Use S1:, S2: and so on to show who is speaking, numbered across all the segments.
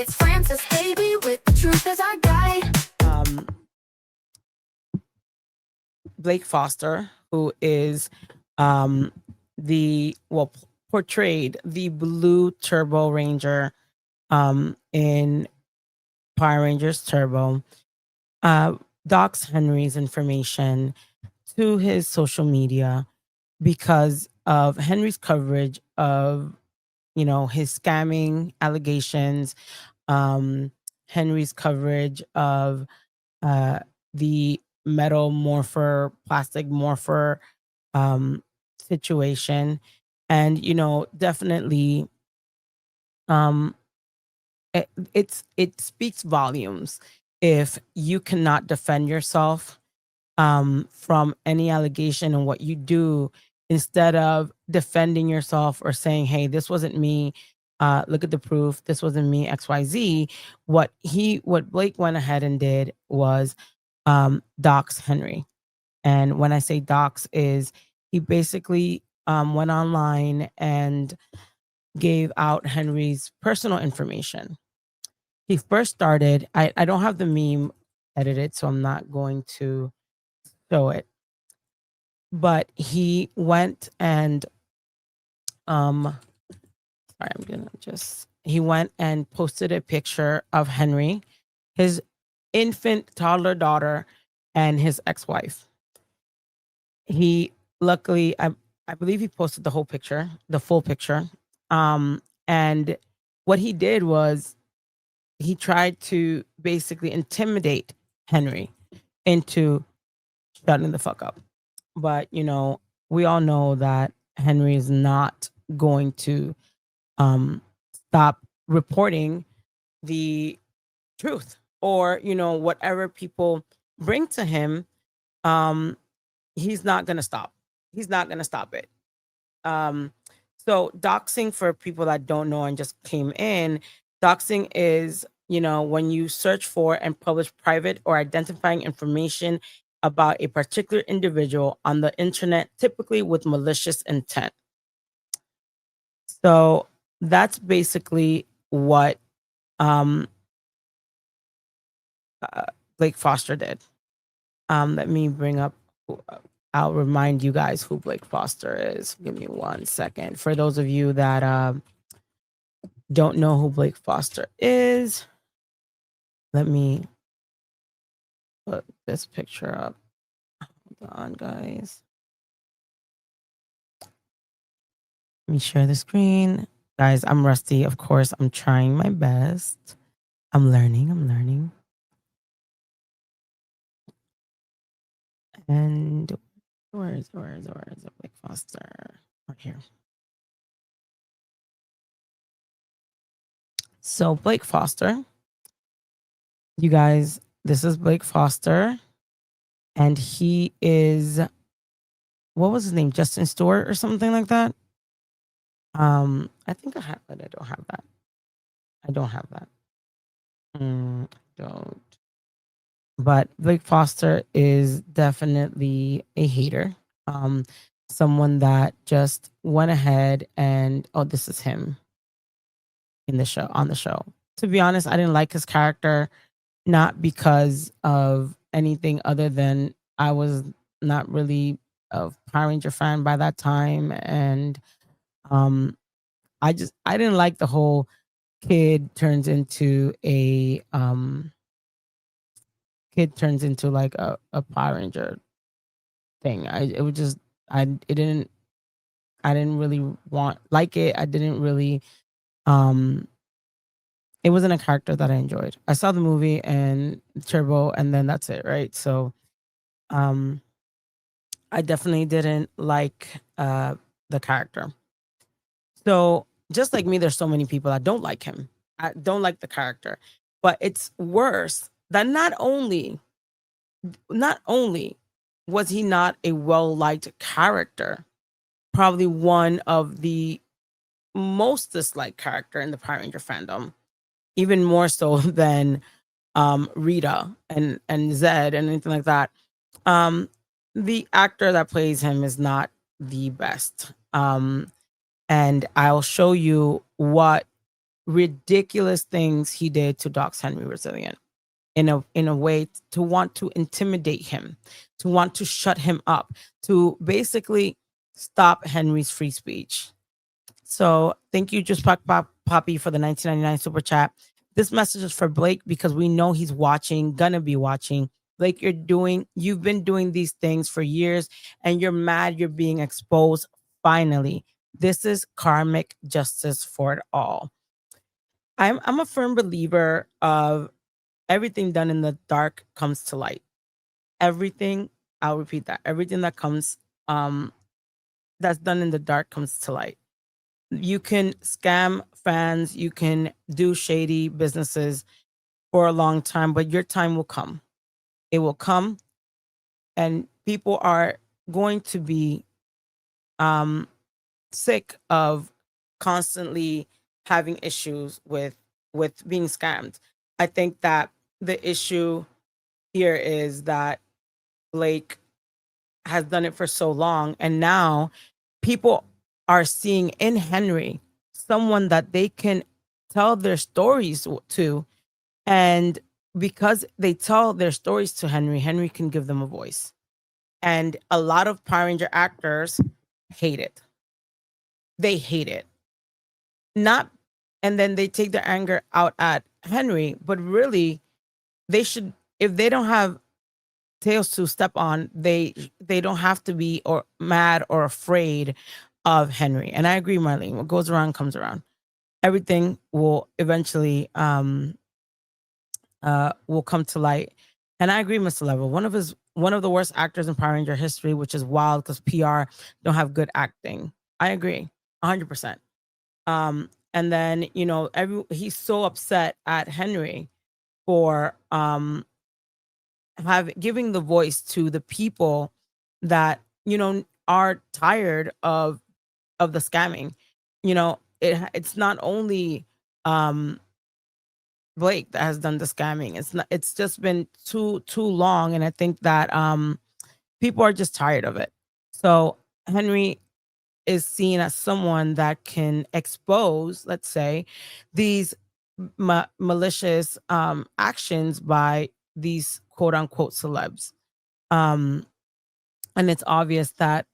S1: It's Francis, baby, with the truth as our guide.
S2: Blake Foster, who is portrayed the Blue Turbo Ranger in Power Rangers Turbo, docs Henry's information to his social media because of Henry's coverage of, his scamming allegations, Henry's coverage of the metal morpher, plastic morpher situation. And, definitely um, it speaks volumes if you cannot defend yourself from any allegation and what you do, instead of defending yourself or saying, hey, this wasn't me, look at the proof, this wasn't me, XYZ. What Blake went ahead and did was dox Henry. And when I say dox, is he basically went online and gave out Henry's personal information. He first started, I don't have the meme edited, so I'm not going to show it. But he went and he went and posted a picture of Henry, his infant toddler daughter, and his ex-wife. He luckily, I believe he posted the whole picture, the full picture. And what he did was he tried to basically intimidate Henry into shutting the fuck up. But, we all know that Henry is not going to stop reporting the truth, or, whatever people bring to him. He's not going to stop. He's not going to stop it. So doxing, for people that don't know and just came in, doxing is, when you search for and publish private or identifying information about a particular individual on the internet, typically with malicious intent. So that's basically what Blake Foster did. Let me bring up, I'll remind you guys who Blake Foster is. Give me 1 second. For those of you that don't know who Blake Foster is, let me put this picture up. Hold on, guys. Let me share the screen. Guys, I'm rusty. Of course, I'm trying my best. I'm learning. And where is it? Blake Foster? Right here. So Blake Foster, you guys, this is Blake Foster, and he is, what was his name? Justin Stewart or something like that. I think I have that. I don't have that. Don't. But Blake Foster is definitely a hater. Someone that just went ahead and, oh, this is him on the show. To be honest, I didn't like his character, not because of anything other than I was not really a Power Ranger fan by that time. And I didn't like the whole kid turns into like a Power Ranger thing. I didn't really like it. I didn't really it wasn't a character that I enjoyed. I saw the movie and Turbo, and then that's it, right? So I definitely didn't like the character. So just like me, there's so many people that don't like him. I don't like the character. But it's worse that not only was he not a well-liked character, probably one of the most disliked character in the Power Ranger fandom, even more so than Rita and Zed and anything like that. The actor that plays him is not the best. And I'll show you what ridiculous things he did to dox Henry Resilient in a way to want to intimidate him, to want to shut him up, to basically stop Henry's free speech. So thank you, Just Poppy, for the 1999 super chat. This message is for Blake because we know he's watching, gonna be watching. Blake, you've been doing these things for years, and you're mad you're being exposed. Finally, this is karmic justice for it all. I'm a firm believer of everything done in the dark comes to light. Everything, I'll repeat that. Everything that comes that's done in the dark comes to light. You can scam fans, you can do shady businesses for a long time, but your time will come. It will come, and people are going to be um sick of constantly having issues with being scammed. I think that the issue here is that Blake has done it for so long, and now people are seeing in Henry someone that they can tell their stories to, and because they tell their stories to Henry, Henry can give them a voice. And a lot of Power Ranger actors hate it. They hate it. Not, and then they take their anger out at Henry, but really they should, if they don't have tails to step on, they don't have to be or mad or afraid of Henry. And I agree, Marlene. What goes around comes around. Everything will eventually will come to light. And I agree, Mr. Level. One of the worst actors in Power Ranger history, which is wild because PR don't have good acting. I agree, 100%. And then he's so upset at Henry for giving the voice to the people that are tired of the scamming. It's not only um Blake that has done the scamming. It's just been too long, and I think that people are just tired of it. So Henry is seen as someone that can expose, let's say, these malicious actions by these quote unquote celebs. Um, and it's obvious that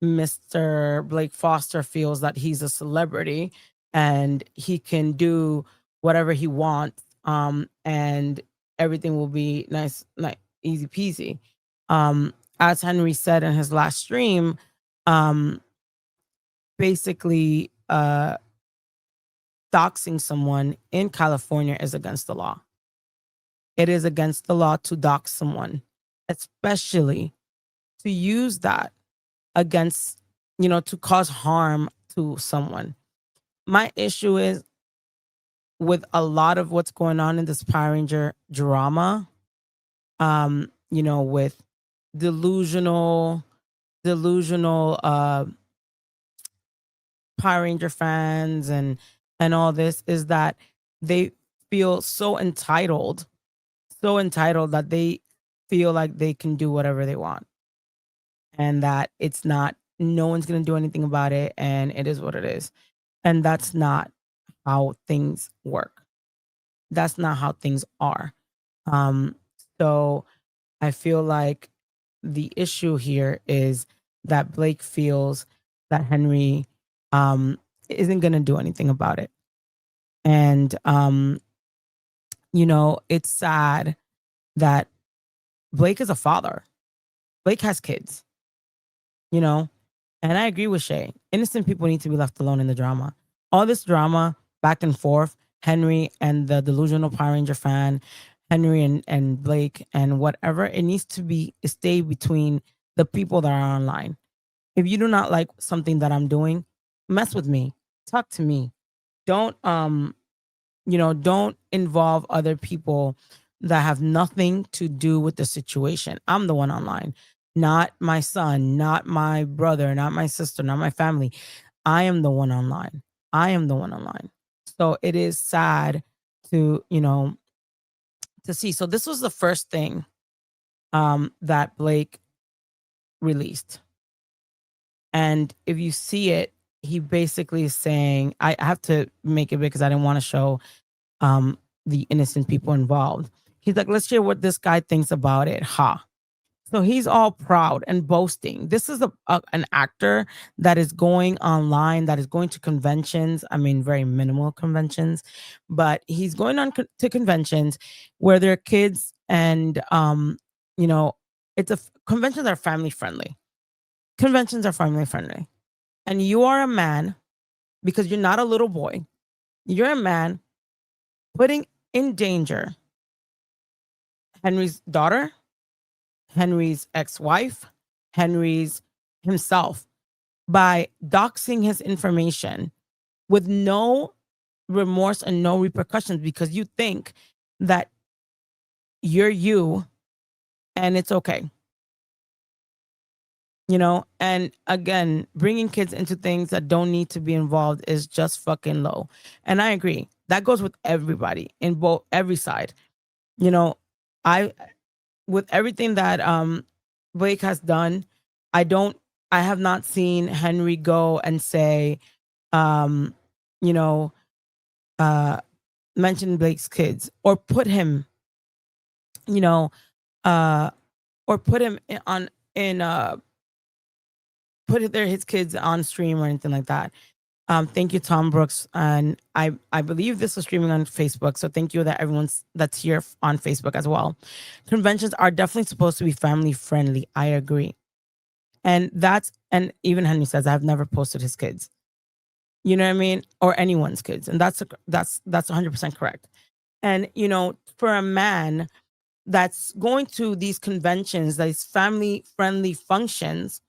S2: Mr. Blake Foster feels that he's a celebrity and he can do whatever he wants, and everything will be nice, like easy peasy. As Henry said in his last stream, um, basically, doxing someone in California is against the law. It is against the law to dox someone, especially to use that against, to cause harm to someone. My issue is with a lot of what's going on in this Power Ranger drama, with delusional, delusional Power Ranger fans and all this, is that they feel so entitled that they feel like they can do whatever they want, and that it's not, no one's going to do anything about it, and it is what it is. And that's not how things work. That's not how things are. Um, so I feel like the issue here is that Blake feels that Henry isn't going to do anything about it. And, it's sad that Blake is a father. Blake has kids, you know, and I agree with Shay. Innocent people need to be left alone in the drama. All this drama back and forth, Henry and the delusional Power Ranger fan, Henry and Blake and whatever, it needs to stay between the people that are online. If you do not like something that I'm doing, mess with me. Talk to me. Don't don't involve other people that have nothing to do with the situation. I'm the one online, not my son, not my brother, not my sister, not my family. I am the one online. I am the one online. So it is sad to, to see. So this was the first thing that Blake released. And if you see it, he basically is saying, I have to make it because I didn't want to show the innocent people involved. He's like, let's hear what this guy thinks about it. Ha. So he's all proud and boasting. This is an actor that is going online, that is going to conventions. I mean, very minimal conventions, but he's going on to conventions where there are kids, and you know, conventions are family friendly. Conventions are family friendly, and you are a man, because you're not a little boy. You're a man putting in danger Henry's daughter, Henry's ex-wife, Henry's himself, by doxing his information with no remorse and no repercussions, because you think that you're you and it's okay. And again, bringing kids into things that don't need to be involved is just fucking low. And I agree. That goes with everybody in every side. I with everything that Blake has done, I don't I have not seen Henry go and say, um, you know, uh mention Blake's kids, or put him, you know, uh or put him in his kids on stream or anything like that. Thank you, Tom Brooks, and I believe this is streaming on Facebook. So thank you that everyone's that's here on Facebook as well. Conventions are definitely supposed to be family friendly. I agree, and even Henry says, I've never posted his kids. You know what I mean, or anyone's kids, and that's 100% correct. And for a man that's going to these conventions, these family friendly functions,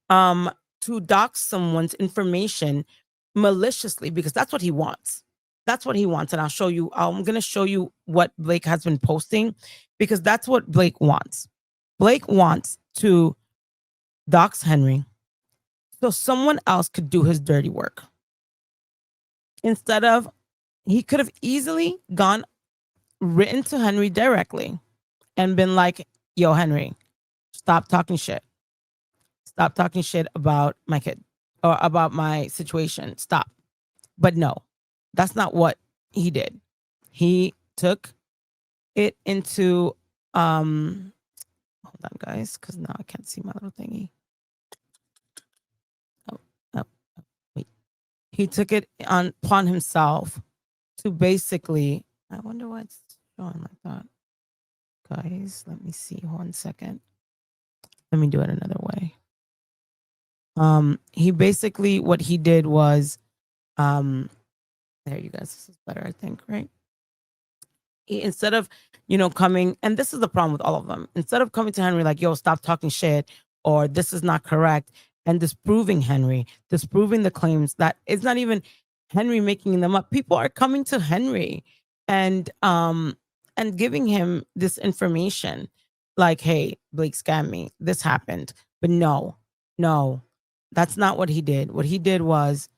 S2: um to dox someone's information maliciously, because that's what he wants. That's what he wants. And I'm going to show you what Blake has been posting, because that's what Blake wants. Blake wants to dox Henry so someone else could do his dirty work. Instead of, he could have easily written to Henry directly and been like, yo, Henry, stop talking shit. Stop talking shit about my kid or about my situation. Stop. But no, that's not what he did. He took it into hold on, guys, because now I can't see my little thingy. Oh, wait. He took it upon himself to basically, I wonder why it's showing like that. Guys, let me see 1 second. Let me do it another way. He basically, what he did was, there, you guys, this is better, I think, right? Instead of coming, and this is the problem with all of them, instead of coming to Henry like, yo, stop talking shit, or this is not correct, and disproving the claims that it's not even Henry making them up. People are coming to Henry and giving him this information like, hey, Blake scammed me, this happened. But no, that's not what he did. What he did was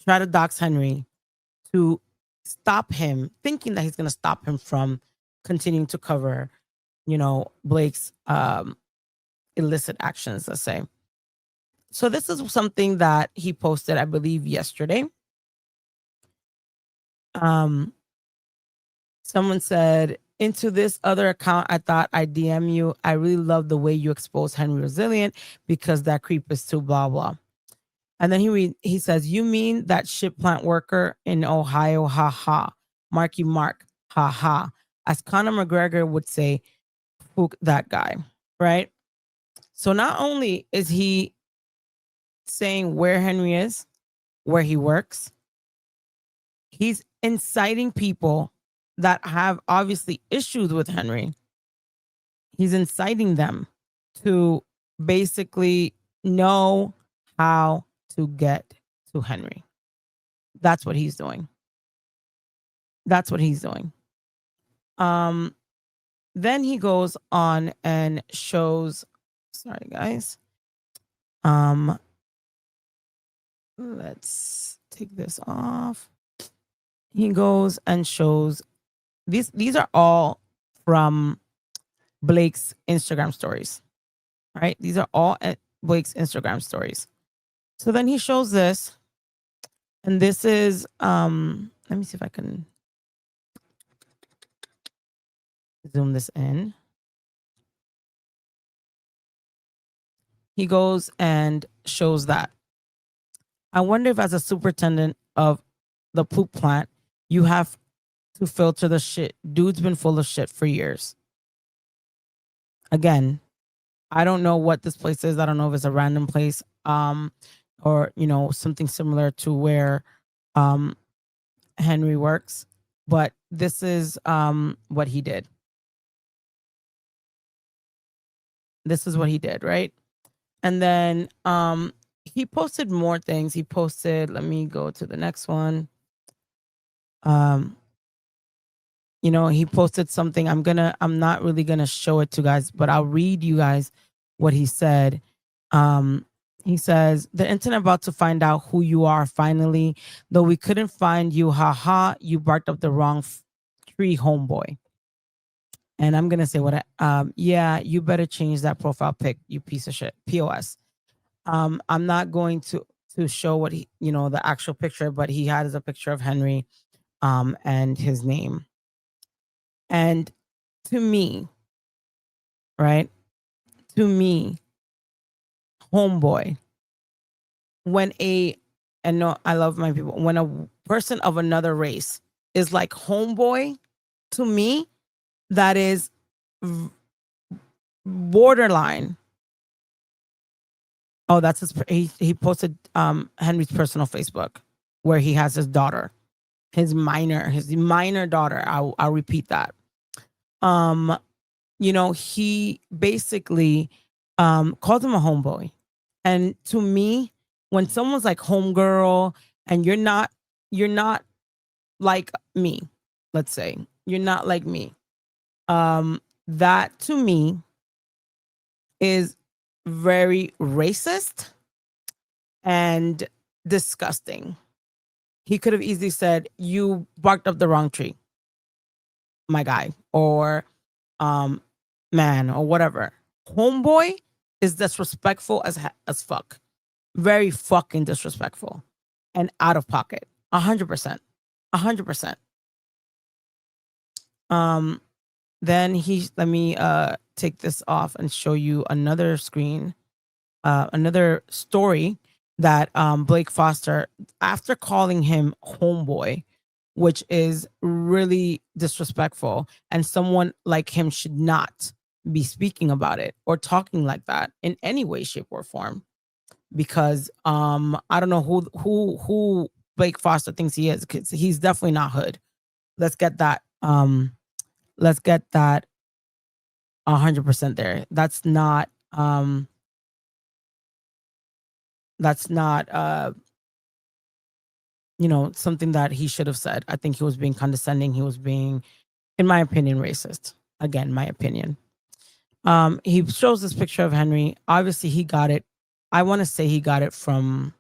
S2: try to dox Henry to stop him, thinking that he's going to stop him from continuing to cover, Blake's illicit actions, let's say. So this is something that he posted, I believe, yesterday. Someone said, into this other account, I thought I'd DM you. I really love the way you expose Henry Resilient, because that creep is too blah, blah. And then he says, you mean that ship plant worker in Ohio? Ha ha. Marky Mark. Ha ha. As Conor McGregor would say, spook that guy. Right? So not only is he saying where Henry is, where he works, he's inciting people that have obviously issues with Henry. He's inciting them to basically know how to get to Henry. That's what he's doing. That's what he's doing. Then he goes on and shows, sorry guys. Let's take this off. He goes and shows these are all from Blake's Instagram stories. Right? These are all Blake's Instagram stories. So then he shows this, and this is let me see if I can zoom this in. He goes and shows that. I wonder if, as a superintendent of the poop plant, you have to filter the shit. Dude's been full of shit for years. Again, I don't know what this place is. I don't know if it's a random place, or something similar to where Henry works. But this is what he did. This is what he did, right? And then he posted more things. He posted, let me go to the next one. He posted something. I'm not really gonna show it to guys, but I'll read you guys what he said. He says, the internet about to find out who you are finally, though we couldn't find you. Haha, you barked up the wrong tree, homeboy. And I'm gonna say yeah, you better change that profile pic, you piece of shit. POS. I'm not going to show what he, the actual picture, but he has a picture of Henry, and his name. And to me, right? To me, homeboy, and no, I love my people. When a person of another race is like homeboy, to me, that is borderline. Oh, that's he posted Henry's personal Facebook where he has his daughter, his minor daughter. I'll repeat that. He basically called him a homeboy. And to me, when someone's like homegirl and you're not like me, let's say, you're not like me, that to me is very racist and disgusting. He could have easily said, you barked up the wrong tree, my guy, or man, or whatever. Homeboy is disrespectful as fuck. Very fucking disrespectful and out of pocket. 100%. 100%. Then let me take this off and show you another screen, another story that Blake Foster, after calling him homeboy, which is really disrespectful, and someone like him should not be speaking about it or talking like that in any way, shape, or form. Because I don't know who Blake Foster thinks he is, because he's definitely not hood. Let's get that 100% there. That's not something that he should have said. I think he was being condescending. He was being, in my opinion, racist. Again, my opinion. He shows this picture of Henry. Obviously, he got it. I want to say he got it from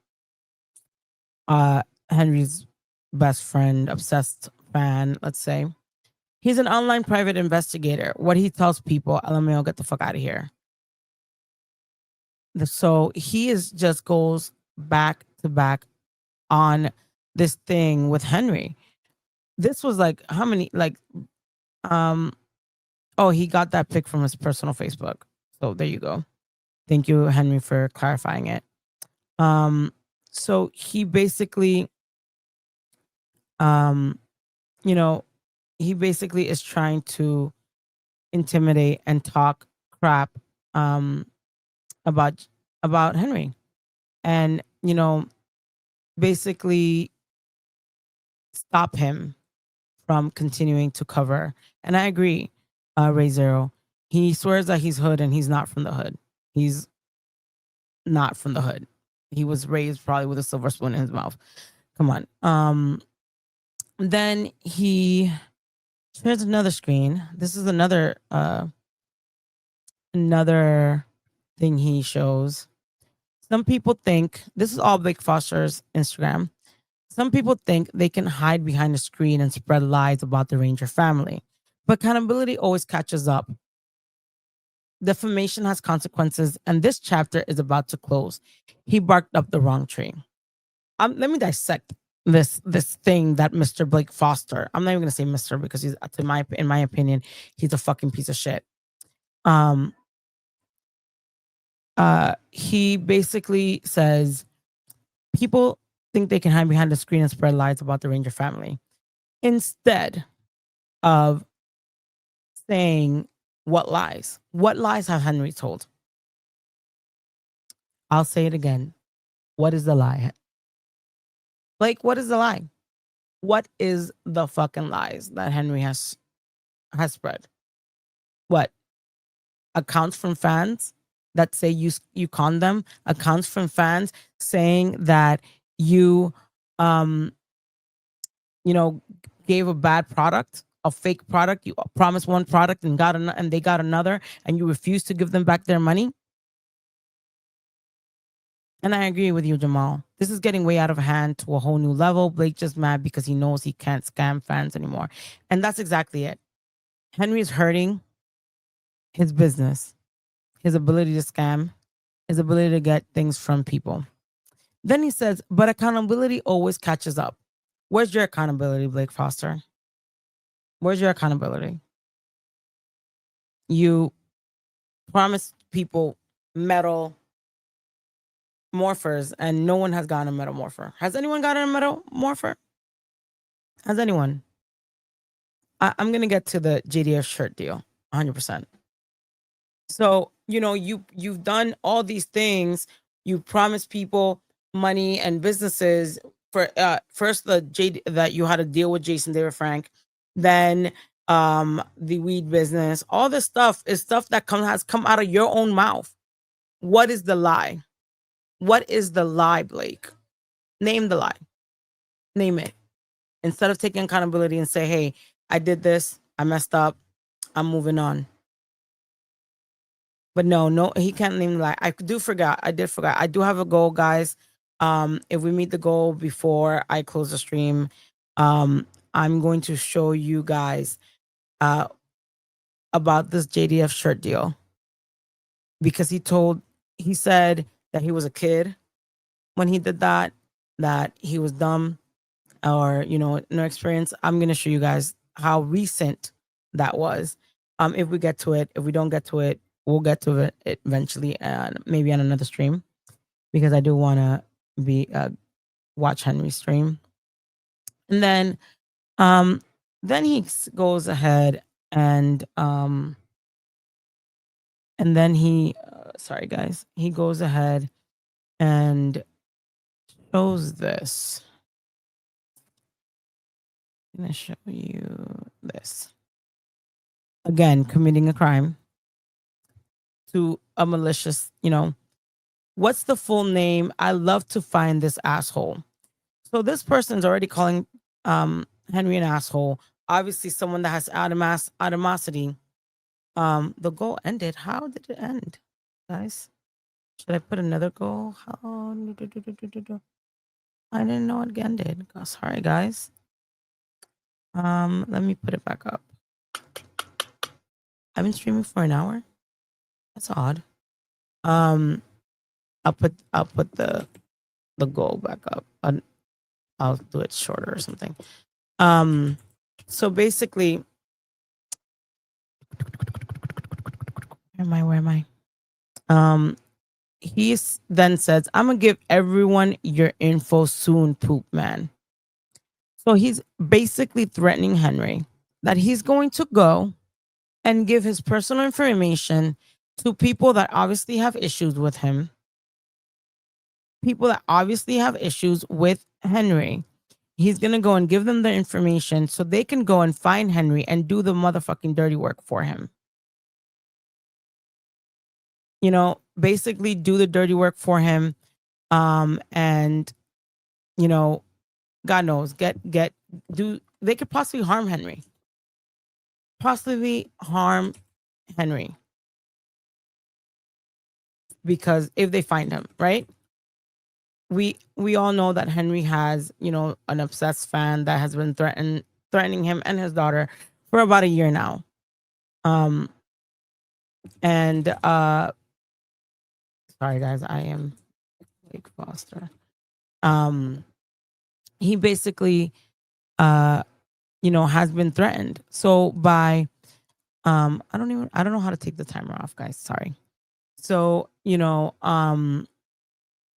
S2: Henry's best friend, obsessed fan, let's say. He's an online private investigator. What he tells people, LMAO, get the fuck out of here. So he just goes back to back on this thing with Henry. This was like, how many, like, oh, he got that pic from his personal Facebook. So there you go. Thank you, Henry, for clarifying it. So he basically, he basically is trying to intimidate and talk crap about Henry, and basically stop him from continuing to cover. And I agree, Ray Zero. He swears that he's hood, and he's not from the hood. He's not from the hood. He was raised probably with a silver spoon in his mouth. Come on. Then he shares another screen. This is another thing he shows. Some people think, this is all Blake Foster's Instagram. Some people think they can hide behind a screen and spread lies about the Ranger family. But accountability always catches up Defamation has consequences, and this chapter is about to close. He barked up the wrong tree. Let me dissect this thing that Mr. Blake Foster. I'm not even gonna say Mr. because he's, in my opinion, he's a fucking piece of shit. He basically says people think they can hide behind the screen and spread lies about the Ranger family instead of saying what lies. What lies have Henry told? I'll say it again. What is the lie? Like, what is the lie? What is the fucking lies that Henry has spread? What? Accounts from fans that say you con them, accounts from fans saying that you gave a bad product, a fake product, you promised one product and and they got another, and you refused to give them back their money. And I agree with you, Jamal. This is getting way out of hand to a whole new level. Blake just mad because he knows he can't scam fans anymore. And that's exactly it. Henry is hurting his business, his ability to scam, his ability to get things from people. Then he says, but accountability always catches up. Where's your accountability, Blake Foster? Where's your accountability? You promised people metal morphers and no one has gotten a metal morpher. Has anyone gotten a metal morpher? Has anyone? I'm going to get to the JDF shirt deal 100%. So, you've done all these things. You promised people money and businesses for first that you had to deal with Jason David Frank, then the weed business. All this stuff is stuff that has come out of your own mouth. What is the lie? What is the lie, Blake? Name the lie. Name it. Instead of taking accountability and say, hey, I did this, I messed up, I'm moving on. But no, he can't name the lie. I did forget. I do have a goal, guys. If we meet the goal before I close the stream, I'm going to show you guys about this JDF shirt deal. Because he said that he was a kid when he did that he was dumb or, no experience. I'm going to show you guys how recent that was. If we get to it, if we don't get to it, we'll get to it eventually, and maybe on another stream, because I do want to watch Henry stream. And then he goes ahead and then he sorry guys, he goes ahead and shows this. I'm gonna show you this. Again, committing a crime to a malicious, what's the full name? I love to find this asshole. So this person's already calling Henry an asshole. Obviously someone that has animosity. The goal ended. How did it end, guys? Should I put another goal? I didn't know it ended. Oh, sorry, guys. Let me put it back up. I've been streaming for an hour. That's odd. I'll put the goal back up. I'll do it shorter or something. So basically, where am I? He then says, I'm gonna give everyone your info soon, poop man. So he's basically threatening Henry that he's going to go and give his personal information to people that obviously have issues with him, people that obviously have issues with Henry. He's going to go and give them the information so they can go and find Henry and do the motherfucking dirty work for him. Basically do the dirty work for him. And, God knows, they could possibly harm Henry. Because if they find him, right? We all know that Henry has, an obsessed fan that has been threatening him and his daughter for about a year now. And sorry guys, I am Blake Foster. He basically has been threatened. So by I don't know how to take the timer off, guys. Sorry. So,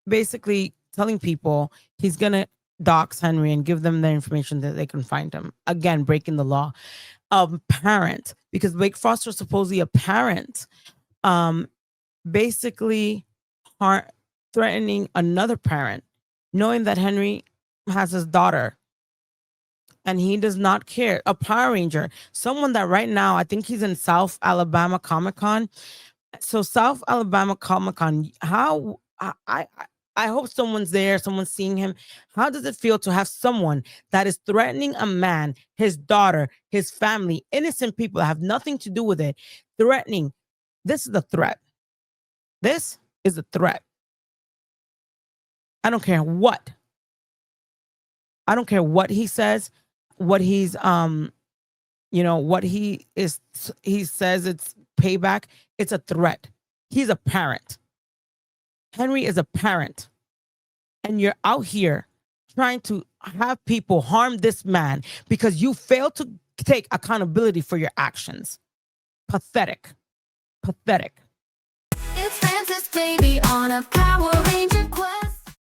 S2: basically telling people he's gonna dox Henry and give them the information that they can find him. Again, breaking the law. Parent, because Blake Foster is supposedly a parent, basically threatening another parent, knowing that Henry has his daughter and he does not care. A Power Ranger, someone that right now, I think he's in South Alabama Comic Con. So South Alabama Comic Con, how I hope someone's there, someone's seeing him. How does it feel to have someone that is threatening a man, his daughter, his family, innocent people that have nothing to do with it, threatening? This is a threat. This is a threat. I don't care what. I don't care what he says, what he's what he says it's payback. It's a threat. He's a parent. Henry is a parent. And you're out here trying to have people harm this man because you failed to take accountability for your actions. Pathetic. Pathetic.
S1: It's Francis, baby, on a Power Ranger quest.